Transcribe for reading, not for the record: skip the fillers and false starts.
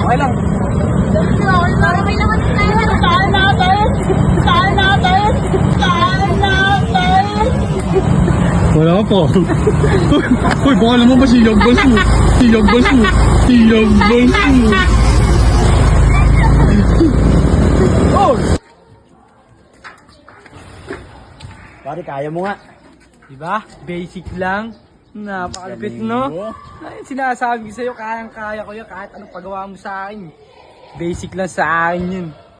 Okay lang. Okay lang. Wala po. Uy, baka naman ba si Yogbals mo? Si Yogbals mo. Si Yogbals mo. Oh! Pare, kaya mo nga. Diba? Basic lang. Napakalupit, no? Ay, sinasabi ko sa'yo, kayang-kaya ko yan kahit anong pagawa mo sa akin. Basic lang sa akin yun.